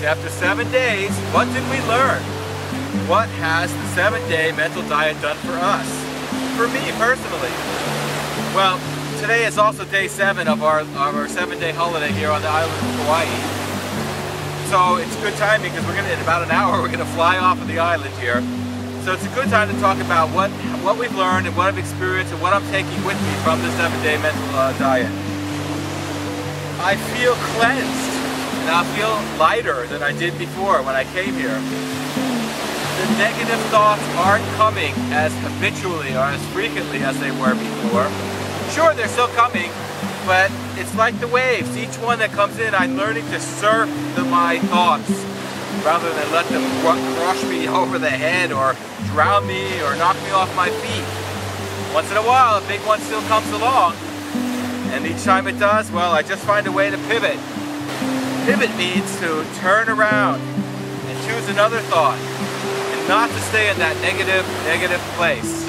after 7 days, what did we learn? What has the 7-day mental diet done for us? For me personally? Well, today is also day 7 of our 7-day holiday here on the island of Hawaii. So it's good timing because in about an hour we're going to fly off of the island here. So it's a good time to talk about what we've learned and what I've experienced and what I'm taking with me from the 7-day mental diet. I feel cleansed and I feel lighter than I did before when I came here. The negative thoughts aren't coming as habitually or as frequently as they were before. Sure, they're still coming, but it's like the waves. Each one that comes in, I'm learning to surf my thoughts rather than let them crush me over the head or drown me or knock me off my feet. Once in a while, a big one still comes along, and each time it does, well, I just find a way to pivot. Pivot means to turn around and choose another thought and not to stay in that negative place.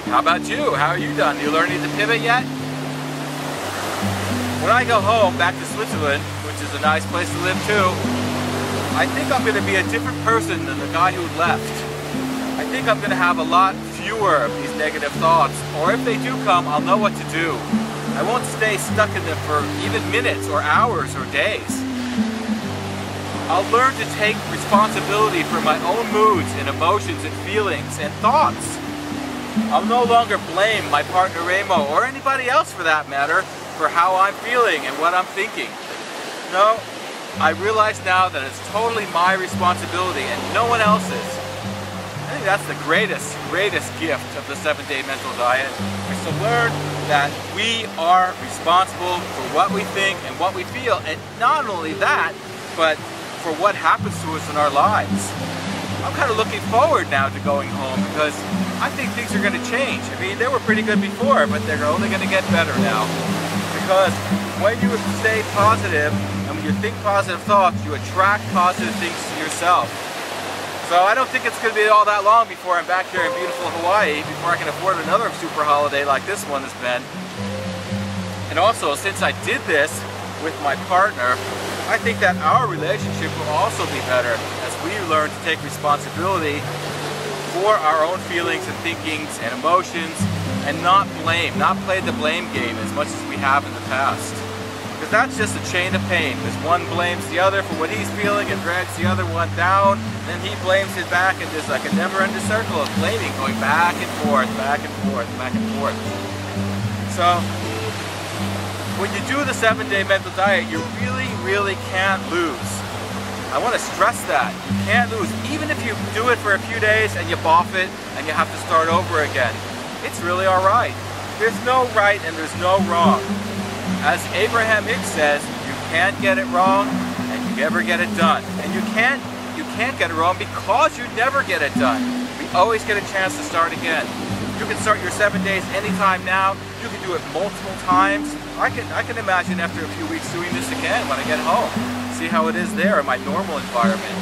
How about you? How are you done? You learning to pivot yet? When I go home back to Switzerland, which is a nice place to live too, I think I'm going to be a different person than the guy who left. I think I'm going to have a lot fewer of these negative thoughts, or if they do come, I'll know what to do. I won't stay stuck in them for even minutes or hours or days. I'll learn to take responsibility for my own moods and emotions and feelings and thoughts. I'll no longer blame my partner Remo, or anybody else for that matter, for how I'm feeling and what I'm thinking. No, I realize now that it's totally my responsibility and no one else's. I think that's the greatest gift of the 7-day mental diet, is to learn that we are responsible for what we think and what we feel, and not only that, but for what happens to us in our lives. I'm kind of looking forward now to going home because I think things are going to change. I mean, they were pretty good before, but they're only going to get better now. Because when you stay positive and when you think positive thoughts, you attract positive things to yourself. So I don't think it's going to be all that long before I'm back here in beautiful Hawaii, before I can afford another super holiday like this one has been. And also, since I did this with my partner, I think that our relationship will also be better as we learn to take responsibility for our own feelings and thinkings and emotions, and not play the blame game as much as we have in the past. Because that's just a chain of pain, because one blames the other for what he's feeling and drags the other one down, and then he blames it back, and there's like a never-ending circle of blaming going back and forth, back and forth, back and forth. So, when you do the 7-day mental diet, you really can't lose. I want to stress that. You can't lose. Even if you do it for a few days and you boff it and you have to start over again, it's really alright. There's no right and there's no wrong. As Abraham Hicks says, you can't get it wrong and you never get it done. And you can't get it wrong because you never get it done. We always get a chance to start again. You can start your 7 days anytime now. You can do it multiple times. I can imagine after a few weeks doing this again when I get home. See how it is there in my normal environment.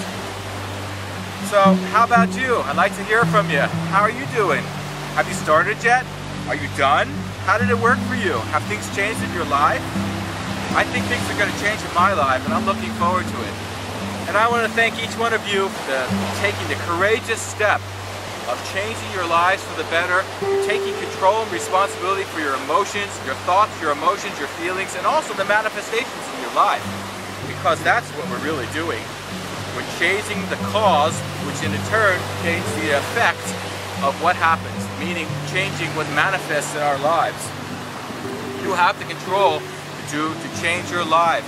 So how about you? I'd like to hear from you. How are you doing? Have you started yet? Are you done? How did it work for you? Have things changed in your life? I think things are going to change in my life, and I'm looking forward to it. And I want to thank each one of you for taking the courageous step of changing your lives for the better. You're taking control and responsibility for your emotions, your thoughts, your emotions, your feelings, and also the manifestations in your life. Because that's what we're really doing. We're changing the cause, which in turn changes the effect of what happens, meaning changing what manifests in our lives. You have the control to change your life.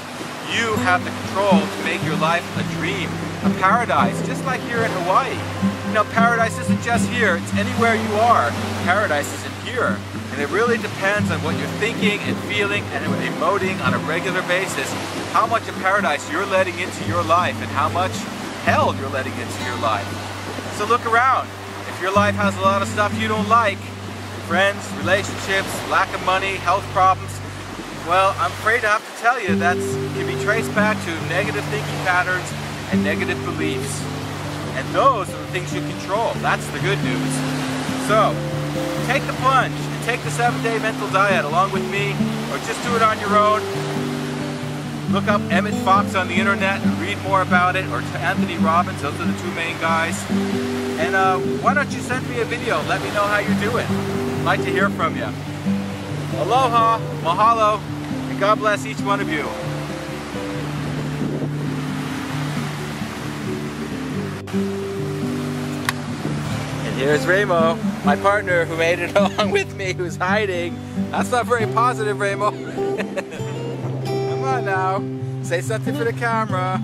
You have the control to make your life a dream, a paradise, just like here in Hawaii. You know, paradise isn't just here, it's anywhere you are. Paradise isn't here. And it really depends on what you're thinking and feeling and emoting on a regular basis, how much of paradise you're letting into your life and how much hell you're letting into your life. So look around. If your life has a lot of stuff you don't like, friends, relationships, lack of money, health problems, well, I'm afraid to have to tell you that can be traced back to negative thinking patterns and negative beliefs. And those are the things you control. That's the good news. So, take the plunge and take the 7-day mental diet along with me, or just do it on your own. look up Emmett Fox on the internet and read more about it, or Anthony Robbins. Those are the two main guys. And why don't you send me a video? Let me know how you're doing. I'd like to hear from you. Aloha, mahalo, and God bless each one of you. And here's Ramo, my partner who made it along with me, who's hiding. That's not very positive, Ramo. Come on now, say something for the camera.